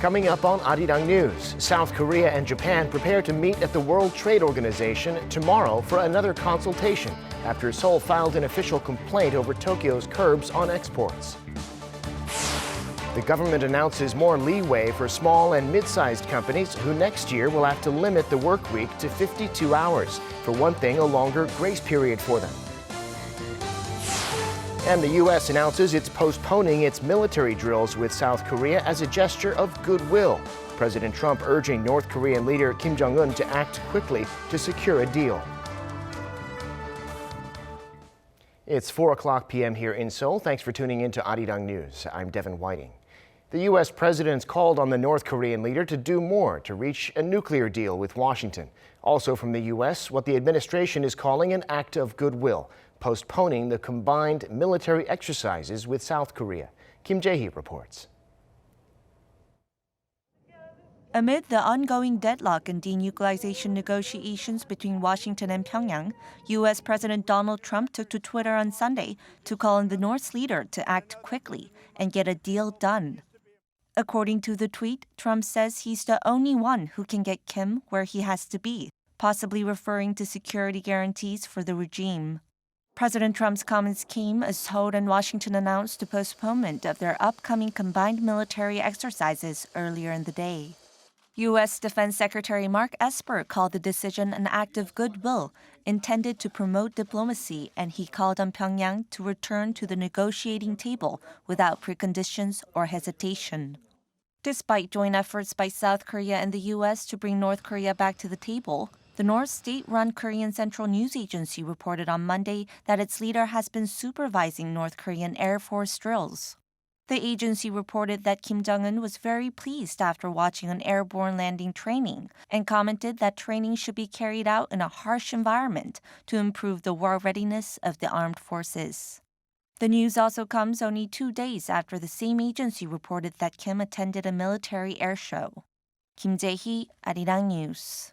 Coming up on Arirang News, South Korea and Japan prepare to meet at the World Trade Organization tomorrow for another consultation after Seoul filed an official complaint over Tokyo's curbs on exports. The government announces more leeway for small and mid-sized companies who next year will have to limit the work week to 52 hours. For one thing, a longer grace period for them. And the U.S. announces it's postponing its military drills with South Korea as a gesture of goodwill. President Trump urging North Korean leader Kim Jong-un to act quickly to secure a deal. It's 4:00 p.m. here in Seoul. Thanks for tuning in to Arirang News. I'm Devin Whiting. The U.S. president's called on the North Korean leader to do more to reach a nuclear deal with Washington. Also from the U.S., what the administration is calling an act of goodwill, postponing the combined military exercises with South Korea. Kim Jae-hee reports. Amid the ongoing deadlock in denuclearization negotiations between Washington and Pyongyang, U.S. President Donald Trump took to Twitter on Sunday to call on the North's leader to act quickly and get a deal done. According to the tweet, Trump says he's the only one who can get Kim where he has to be, possibly referring to security guarantees for the regime. President Trump's comments came as Seoul and Washington announced the postponement of their upcoming combined military exercises earlier in the day. U.S. Defense Secretary Mark Esper called the decision an act of goodwill intended to promote diplomacy, and he called on Pyongyang to return to the negotiating table without preconditions or hesitation. Despite joint efforts by South Korea and the U.S. to bring North Korea back to the table, the North state-run Korean Central News Agency reported on Monday that its leader has been supervising North Korean Air Force drills. The agency reported that Kim Jong-un was very pleased after watching an airborne landing training and commented that training should be carried out in a harsh environment to improve the war readiness of the armed forces. The news also comes only 2 days after the same agency reported that Kim attended a military air show. Kim Jae-hee, Arirang News.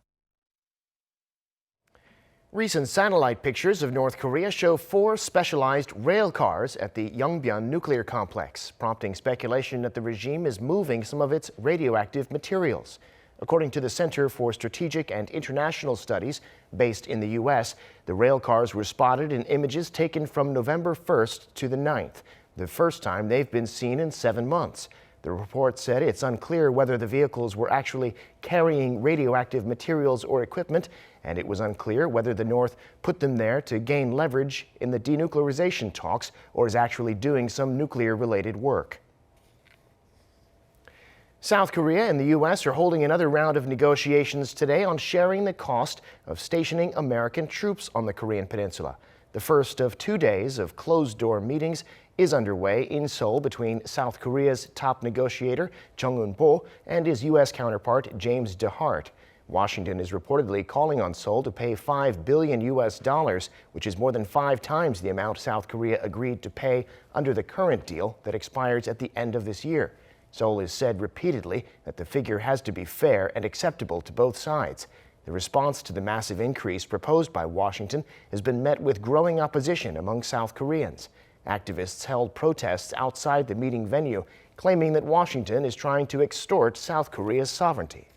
Recent satellite pictures of North Korea show 4 specialized rail cars at the Yongbyon nuclear complex, prompting speculation that the regime is moving some of its radioactive materials. According to the Center for Strategic and International Studies, based in the U.S., the rail cars were spotted in images taken from November 1st to the 9th, the first time they've been seen in 7 months. The report said it's unclear whether the vehicles were actually carrying radioactive materials or equipment, and it was unclear whether the North put them there to gain leverage in the denuclearization talks or is actually doing some nuclear-related work. South Korea and the U.S. are holding another round of negotiations today on sharing the cost of stationing American troops on the Korean peninsula. The first of 2 days of closed-door meetings is underway in Seoul between South Korea's top negotiator, Chung Eun-bo, and his U.S. counterpart, James DeHart. Washington is reportedly calling on Seoul to pay $5 billion, which is more than 5 times the amount South Korea agreed to pay under the current deal that expires at the end of this year. Seoul has said repeatedly that the figure has to be fair and acceptable to both sides. The response to the massive increase proposed by Washington has been met with growing opposition among South Koreans. Activists held protests outside the meeting venue, claiming that Washington is trying to extort South Korea's sovereignty.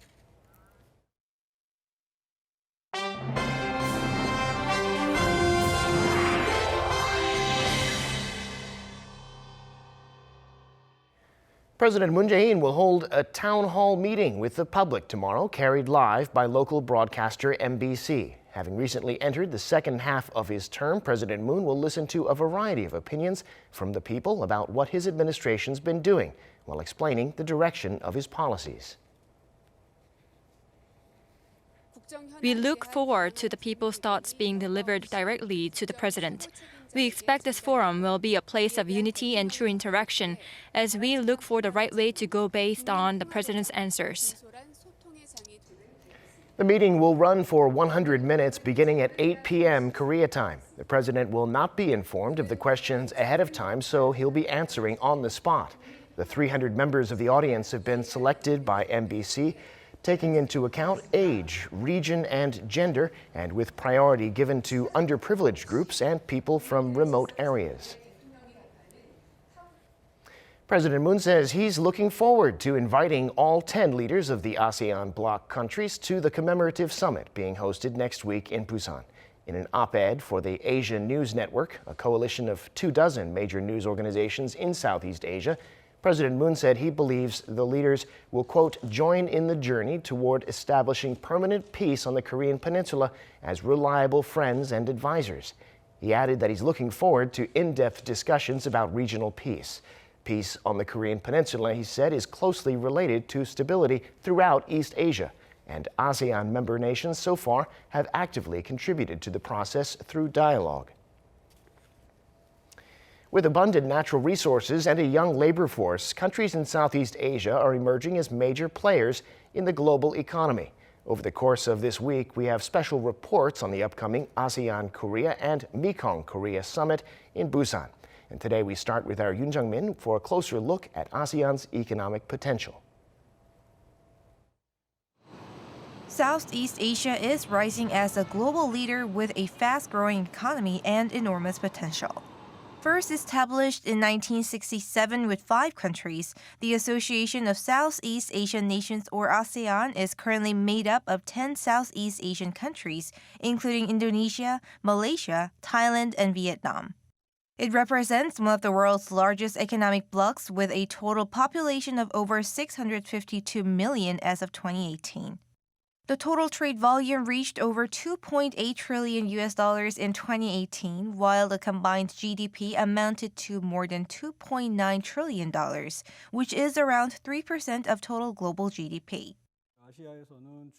President Moon Jae-in will hold a town hall meeting with the public tomorrow, carried live by local broadcaster MBC. Having recently entered the second half of his term, President Moon will listen to a variety of opinions from the people about what his administration's been doing, while explaining the direction of his policies. We look forward to the people's thoughts being delivered directly to the president. We expect this forum will be a place of unity and true interaction as we look for the right way to go based on the president's answers. The meeting will run for 100 minutes beginning at 8 p.m. Korea time. The president will not be informed of the questions ahead of time, so he'll be answering on the spot. The 300 members of the audience have been selected by MBC, taking into account age, region, and gender, and with priority given to underprivileged groups and people from remote areas. President Moon says he's looking forward to inviting all 10 leaders of the ASEAN bloc countries to the commemorative summit being hosted next week in Busan. In an op-ed for the Asian News Network, a coalition of 24 major news organizations in Southeast Asia, President Moon said he believes the leaders will, quote, join in the journey toward establishing permanent peace on the Korean Peninsula as reliable friends and advisors. He added that he's looking forward to in-depth discussions about regional peace. Peace on the Korean Peninsula, he said, is closely related to stability throughout East Asia, and ASEAN member nations so far have actively contributed to the process through dialogue. With abundant natural resources and a young labor force, countries in Southeast Asia are emerging as major players in the global economy. Over the course of this week, we have special reports on the upcoming ASEAN-Korea and Mekong-Korea summit in Busan. And today we start with our Yoon Jung-min for a closer look at ASEAN's economic potential. Southeast Asia is rising as a global leader with a fast-growing economy and enormous potential. First established in 1967 with 5 countries, the Association of Southeast Asian Nations, or ASEAN, is currently made up of 10 Southeast Asian countries, including Indonesia, Malaysia, Thailand, and Vietnam. It represents one of the world's largest economic blocs with a total population of over 652 million as of 2018. The total trade volume reached over $2.8 trillion in 2018, while the combined GDP amounted to more than $2.9 trillion, which is around 3% of total global GDP.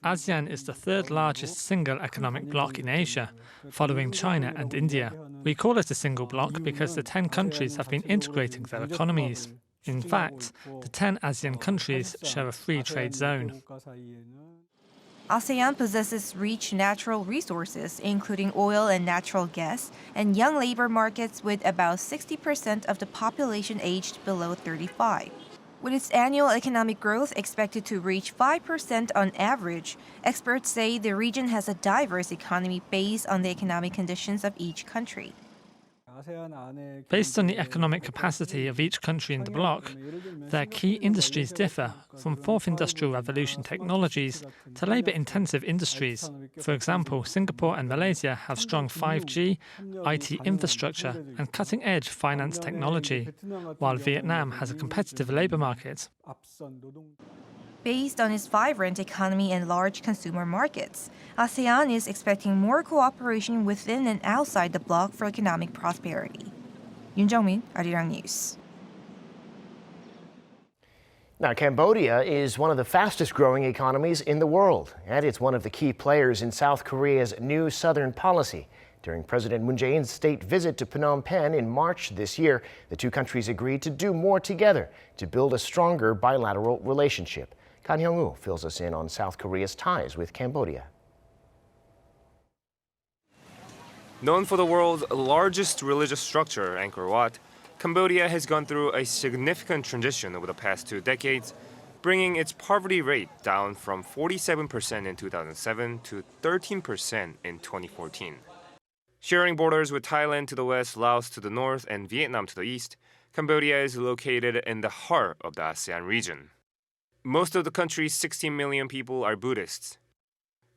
ASEAN is the third largest single economic bloc in Asia, following China and India. We call it a single bloc because the 10 countries have been integrating their economies. In fact, the 10 ASEAN countries share a free trade zone. ASEAN possesses rich natural resources, including oil and natural gas, and young labor markets with about 60% of the population aged below 35. With its annual economic growth expected to reach 5% on average, experts say the region has a diverse economy based on the economic conditions of each country. Based on the economic capacity of each country in the bloc, their key industries differ, from fourth industrial revolution technologies to labour-intensive industries. For example, Singapore and Malaysia have strong 5G, IT infrastructure and cutting-edge finance technology, while Vietnam has a competitive labour market. Based on its vibrant economy and large consumer markets, ASEAN is expecting more cooperation within and outside the bloc for economic prosperity. Yoon Jung-min, Arirang News. Now, Cambodia is one of the fastest growing economies in the world, and it's one of the key players in South Korea's new Southern policy. During President Moon Jae-in's state visit to Phnom Penh in March this year, the two countries agreed to do more together to build a stronger bilateral relationship. Kan Hyung-woo fills us in on South Korea's ties with Cambodia. Known for the world's largest religious structure, Angkor Wat, Cambodia has gone through a significant transition over the past 2 decades, bringing its poverty rate down from 47% in 2007 to 13% in 2014. Sharing borders with Thailand to the west, Laos to the north, and Vietnam to the east, Cambodia is located in the heart of the ASEAN region. Most of the country's 16 million people are Buddhists.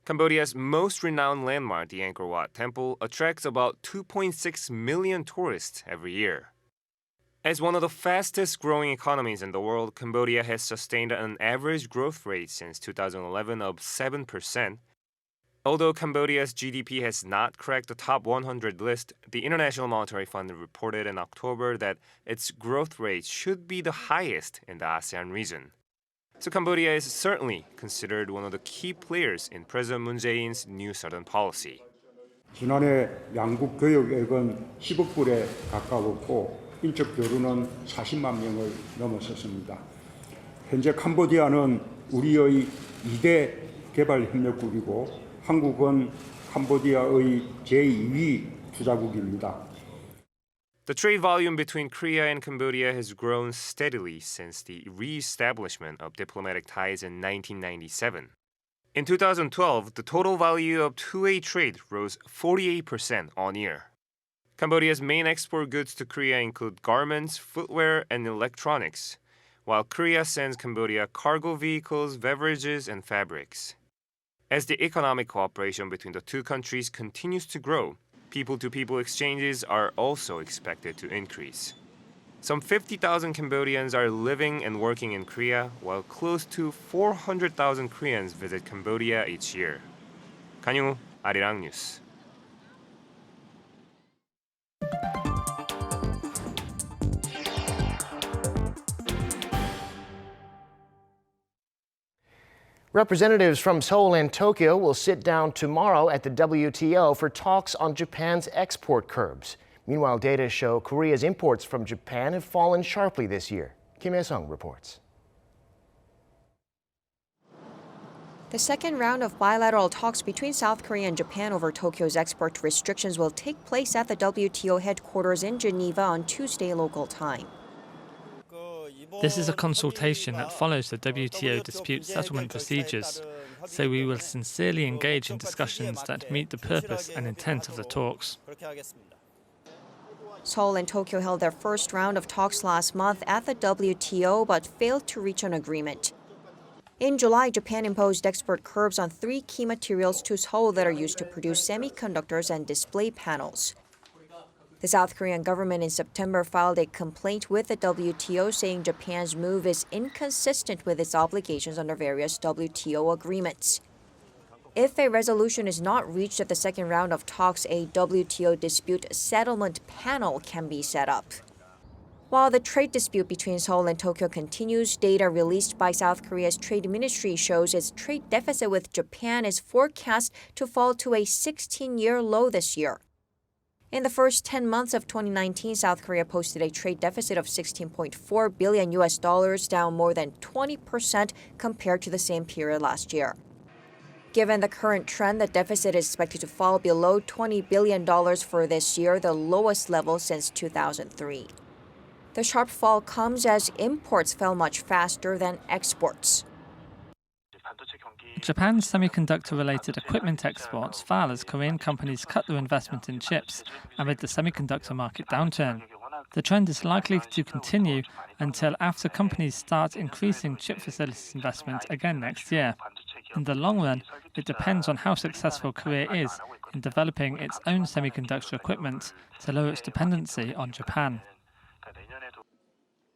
Cambodia's most renowned landmark, the Angkor Wat Temple, attracts about 2.6 million tourists every year. As one of the fastest growing economies in the world, Cambodia has sustained an average growth rate since 2011 of 7%. Although Cambodia's GDP has not cracked the top 100 list, the International Monetary Fund reported in October that its growth rate should be the highest in the ASEAN region. So Cambodia is certainly considered one of the key players in President Moon Jae-in's new Southern policy. 지난해 양국 교역액은 10억 불에 가까웠고 인적 교류는 40만 명을 넘어섰습니다. 현재 캄보디아는 우리의 2대 개발 협력국이고 한국은 캄보디아의 제2위 투자국입니다. The trade volume between Korea and Cambodia has grown steadily since the re-establishment of diplomatic ties in 1997. In 2012, the total value of two-way trade rose 48% on year. Cambodia's main export goods to Korea include garments, footwear, and electronics, while Korea sends Cambodia cargo vehicles, beverages, and fabrics. As the economic cooperation between the two countries continues to grow, people-to-people exchanges are also expected to increase. Some 50,000 Cambodians are living and working in Korea, while close to 400,000 Koreans visit Cambodia each year. Kanyu, Arirang News. Representatives from Seoul and Tokyo will sit down tomorrow at the WTO for talks on Japan's export curbs. Meanwhile, data show Korea's imports from Japan have fallen sharply this year. Kim Hye-sung reports. The second round of bilateral talks between South Korea and Japan over Tokyo's export restrictions will take place at the WTO headquarters in Geneva on Tuesday local time. This is a consultation that follows the WTO dispute settlement procedures, so we will sincerely engage in discussions that meet the purpose and intent of the talks. Seoul and Tokyo held their first round of talks last month at the WTO but failed to reach an agreement. In July, Japan imposed export curbs on 3 key materials to Seoul that are used to produce semiconductors and display panels. The South Korean government in September filed a complaint with the WTO saying Japan's move is inconsistent with its obligations under various WTO agreements. If a resolution is not reached at the second round of talks, a WTO dispute settlement panel can be set up. While the trade dispute between Seoul and Tokyo continues, data released by South Korea's trade ministry shows its trade deficit with Japan is forecast to fall to a 16-year low this year. In the first 10 months of 2019, South Korea posted a trade deficit of $16.4 billion, down more than 20% compared to the same period last year. Given the current trend, the deficit is expected to fall below $20 billion for this year, the lowest level since 2003. The sharp fall comes as imports fell much faster than exports. Japan's semiconductor-related equipment exports fell as Korean companies cut their investment in chips amid the semiconductor market downturn. The trend is likely to continue until after companies start increasing chip facilities investment again next year. In the long run, it depends on how successful Korea is in developing its own semiconductor equipment to lower its dependency on Japan.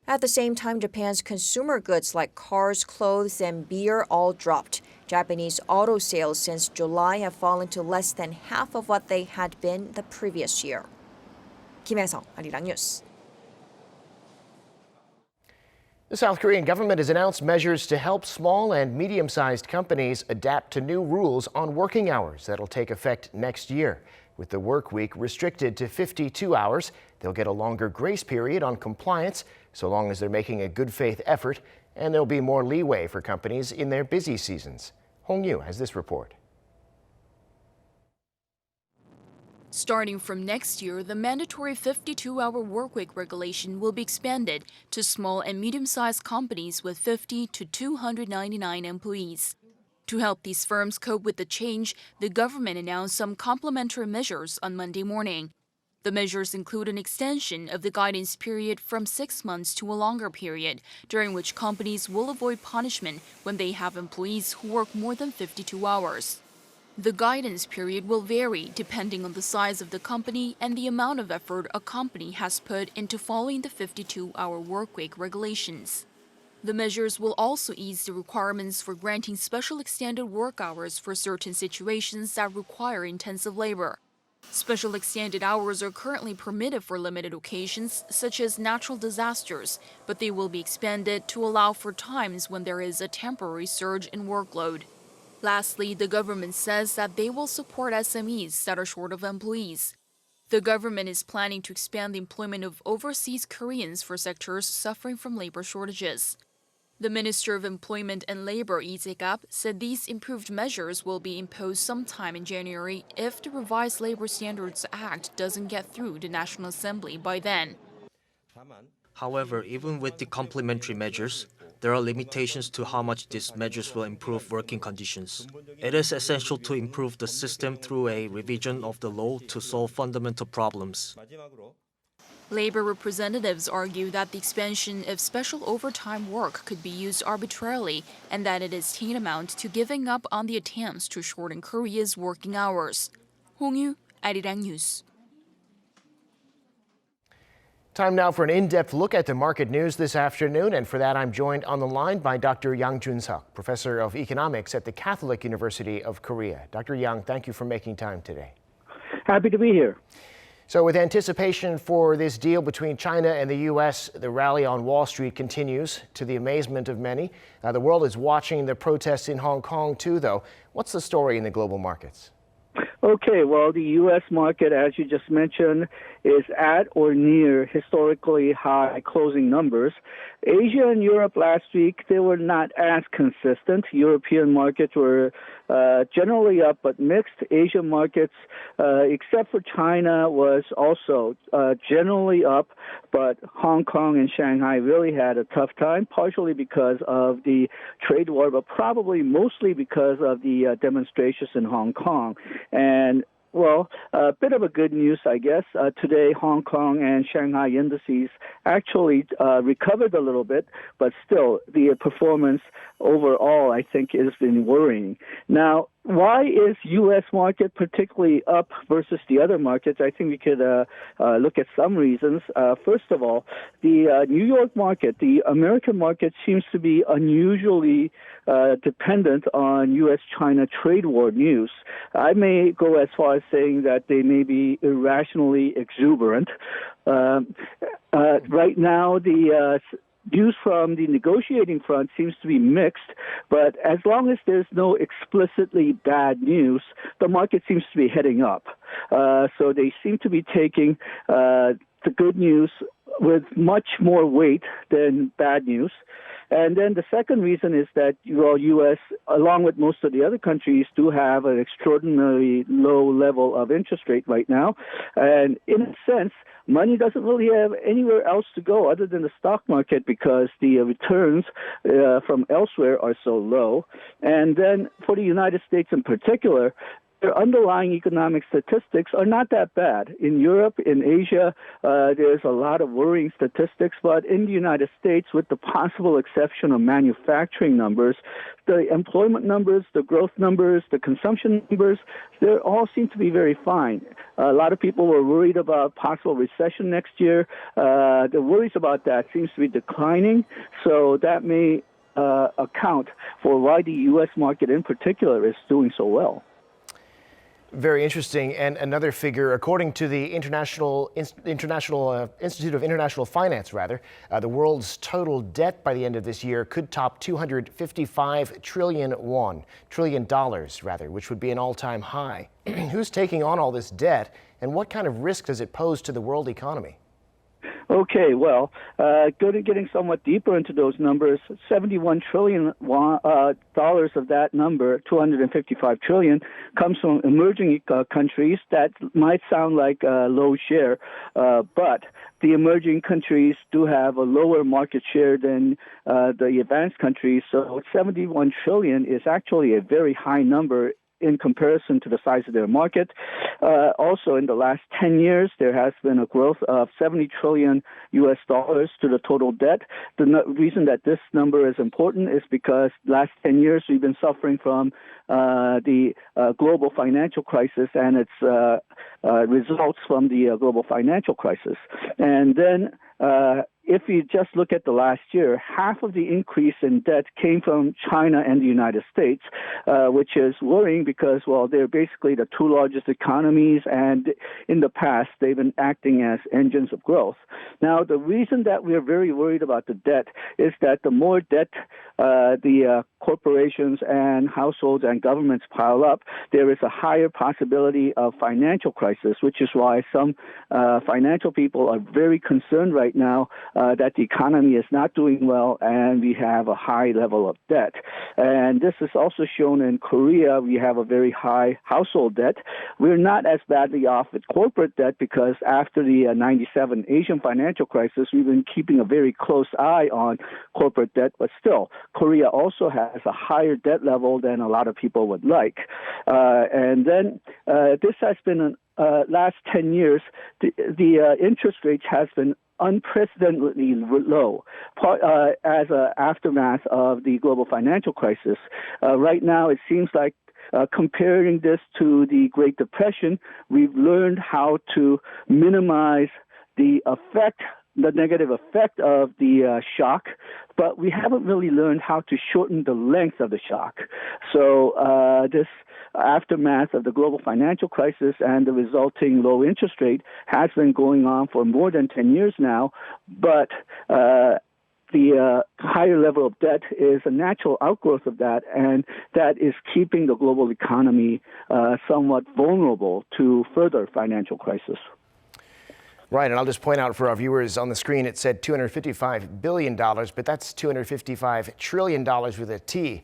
At the same time, Japan's consumer goods like cars, clothes, and beer all dropped. Japanese auto sales since July have fallen to less than half of what they had been the previous year. Kim Hye-sung, Arirang News. The South Korean government has announced measures to help small and medium-sized companies adapt to new rules on working hours that'll take effect next year. With the work week restricted to 52 hours, they'll get a longer grace period on compliance so long as they're making a good faith effort, and there'll be more leeway for companies in their busy seasons. Hong Yu has this report. Starting from next year, the mandatory 52-hour workweek regulation will be expanded to small and medium-sized companies with 50 to 299 employees. To help these firms cope with the change, the government announced some complementary measures on Monday morning. The measures include an extension of the guidance period from 6 months to a longer period, during which companies will avoid punishment when they have employees who work more than 52 hours. The guidance period will vary depending on the size of the company and the amount of effort a company has put into following the 52-hour workweek regulations. The measures will also ease the requirements for granting special extended work hours for certain situations that require intensive labor. Special extended hours are currently permitted for limited occasions, such as natural disasters, but they will be expanded to allow for times when there is a temporary surge in workload. Lastly, the government says that they will support SMEs that are short of employees. The government is planning to expand the employment of overseas Koreans for sectors suffering from labor shortages. The Minister of Employment and Labor, Lee Jae-gap, said these improved measures will be imposed sometime in January if the revised Labor Standards Act doesn't get through the National Assembly by then. However, even with the complementary measures, there are limitations to how much these measures will improve working conditions. It is essential to improve the system through a revision of the law to solve fundamental problems. Labor representatives argue that the expansion of special overtime work could be used arbitrarily and that it is tantamount to giving up on the attempts to shorten Korea's working hours. Hong-yu, Arirang News. Time now for an in-depth look at the market news this afternoon, and for that I'm joined on the line by Dr. Yang Jun-seok, professor of economics at the Catholic University of Korea. Dr. Yang, thank you for making time today. Happy to be here. So with anticipation for this deal between China and the U.S., the rally on Wall Street continues to the amazement of many. The world is watching the protests in Hong Kong too, though. What's the story in the global markets? Okay, well, the U.S. market, as you just mentioned, is at or near historically high closing numbers. Asia and Europe last week, they were not as consistent. European markets were generally up but mixed. Asian markets, except for China, was also generally up, but Hong Kong and Shanghai really had a tough time, partially because of the trade war, but probably mostly because of the demonstrations in Hong Kong. And well, a bit of a good news, I guess. Today, Hong Kong and Shanghai indices actually recovered a little bit, but still, the performance overall, I think, has been worrying. Now, why is U.S. market particularly up versus the other markets? I think we could look at some reasons. First of all, the New York market, the American market, seems to be unusually dependent on U.S.-China trade war news. I may go as far as saying that they may be irrationally exuberant. Right now, the news from the negotiating front seems to be mixed, but as long as there's no explicitly bad news, the market seems to be heading up. So they seem to be taking the good news with much more weight than bad news. And then the second reason is that, well, U.S., along with most of the other countries, do have an extraordinarily low level of interest rate right now. And in a sense, money doesn't really have anywhere else to go other than the stock market because the returns from elsewhere are so low. And then for the United States in particular, their underlying economic statistics are not that bad. In Europe, in Asia, there's a lot of worrying statistics, but in the United States, with the possible exception of manufacturing numbers, the employment numbers, the growth numbers, the consumption numbers, they all seem to be very fine. A lot of people were worried about possible recession next year. The worries about that seems to be declining, so that may account for why the U.S. market in particular is doing so well. Very interesting. And another figure, according to the Institute of International Finance, the world's total debt by the end of this year could top 255 trillion won, $trillion, which would be an all-time high. Who's taking on all this debt, and what kind of risk does it pose to the world economy? Okay, well, getting somewhat deeper into those numbers, $71 trillion of that number, $255 trillion, comes from emerging countries. That might sound like a low share, but the emerging countries do have a lower market share than the advanced countries. So $71 trillion is actually a very high number in comparison to the size of their market. Also, in the last 10 years, there has been a growth of $70 trillion to the total debt. The reason that this number is important is because last 10 years we've been suffering from the global financial crisis and its results from the global financial crisis. And then if you just look at the last year, half of the increase in debt came from China and the United States, which is worrying because, well, they're basically the two largest economies, and in the past, they've been acting as engines of growth. Now, the reason that we're very worried about the debt is that the more debt the corporations and households and governments pile up, there is a higher possibility of financial crisis, which is why some financial people are very concerned right now that the economy is not doing well and we have a high level of debt. And this is also shown in Korea. We have a very high household debt. We're not as badly off with corporate debt because after the 97 Asian financial crisis, we've been keeping a very close eye on corporate debt. But still, Korea also has a higher debt level than a lot of people would like. And then this has been last 10 years, the interest rates has been unprecedentedly low as an aftermath of the global financial crisis. Right now, it seems like comparing this to the Great Depression, we've learned how to minimize the negative effect of the shock, but we haven't really learned how to shorten the length of the shock. So this aftermath of the global financial crisis and the resulting low interest rate has been going on for more than 10 years now, but the higher level of debt is a natural outgrowth of that, and that is keeping the global economy somewhat vulnerable to further financial crisis. Right, and I'll just point out for our viewers on the screen, it said $255 billion, but that's $255 trillion with a T.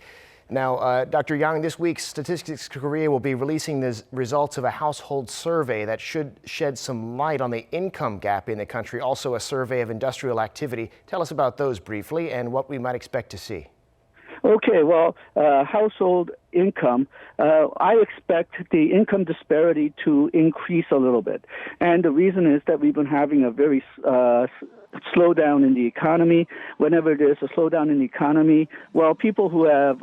Now, Dr. Yang, this week, Statistics Korea will be releasing the results of a household survey that should shed some light on the income gap in the country, also a survey of industrial activity. Tell us about those briefly and what we might expect to see. Okay, well, household income, I expect the income disparity to increase a little bit. And the reason is that we've been having a very slowdown in the economy. Whenever there's a slowdown in the economy, well, people who have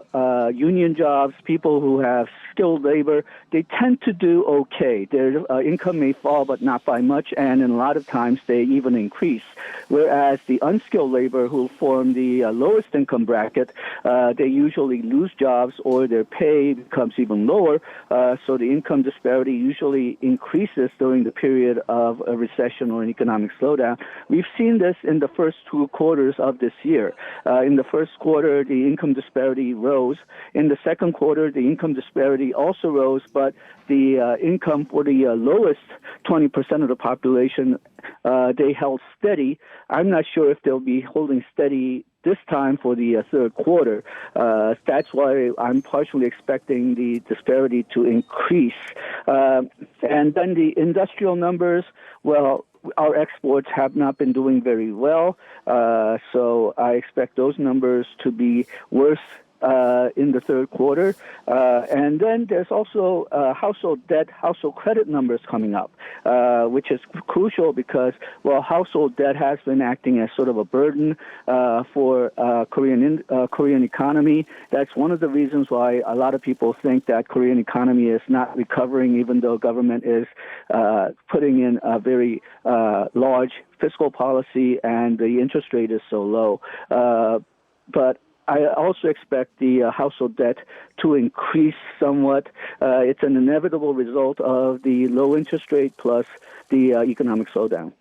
union jobs, people who have skilled labor, they tend to do okay. Their income may fall, but not by much, and in a lot of times they even increase. Whereas the unskilled labor who form the lowest income bracket, they usually lose jobs or their pay becomes even lower, so the income disparity usually increases during the period of a recession or an economic slowdown. We've seen this in the first 2 quarters of this year. In the first quarter, the income disparity rose. In the second quarter, the income disparity also rose, but the income for the lowest 20% of the population, they held steady. I'm not sure if they'll be holding steady this time for the third quarter. That's why I'm partially expecting the disparity to increase. And then the industrial numbers, well, our exports have not been doing very well, so I expect those numbers to be worse in the third quarter. And then there's also household debt, household credit numbers coming up, which is crucial because, well, household debt has been acting as sort of a burden for Korean economy. That's one of the reasons why a lot of people think that Korean economy is not recovering, even though government is putting in a very large fiscal policy and the interest rate is so low. But I also expect the household debt to increase somewhat. It's an inevitable result of the low interest rate plus the economic slowdown.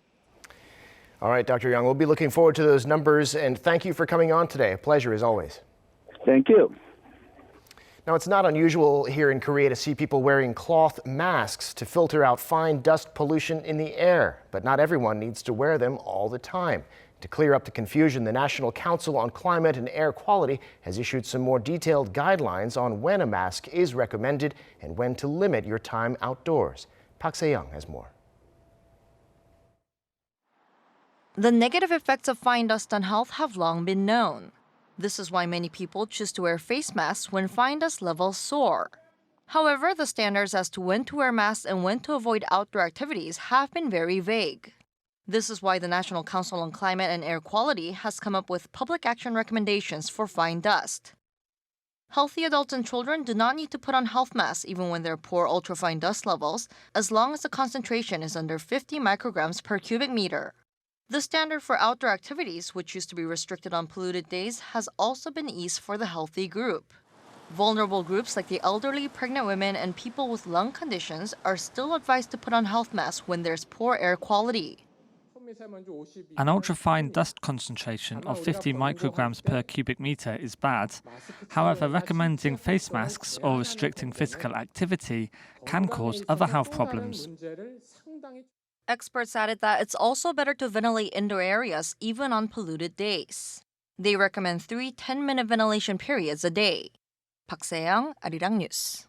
All right, Dr. Young, we'll be looking forward to those numbers, and thank you for coming on today. A pleasure as always. Thank you. Now, it's not unusual here in Korea to see people wearing cloth masks to filter out fine dust pollution in the air, but not everyone needs to wear them all the time. To clear up the confusion, the National Council on Climate and Air Quality has issued some more detailed guidelines on when a mask is recommended and when to limit your time outdoors. Park Se-young has more. The negative effects of fine dust on health have long been known. This is why many people choose to wear face masks when fine dust levels soar. However, the standards as to when to wear masks and when to avoid outdoor activities have been very vague. This is why the National Council on Climate and Air Quality has come up with public action recommendations for fine dust. Healthy adults and children do not need to put on health masks even when there are poor ultrafine dust levels, as long as the concentration is under 50 micrograms per cubic meter. The standard for outdoor activities, which used to be restricted on polluted days, has also been eased for the healthy group. Vulnerable groups like the elderly, pregnant women, and people with lung conditions are still advised to put on health masks when there's poor air quality. An ultrafine dust concentration of 50 micrograms per cubic meter is bad. However, recommending face masks or restricting physical activity can cause other health problems. Experts added that it's also better to ventilate indoor areas even on polluted days. They recommend 3 10-minute ventilation periods a day. Park Se-young, Arirang News.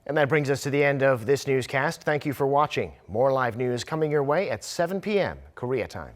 And that brings us to the end of this newscast. Thank you for watching. More live news coming your way at 7 p.m. Korea time.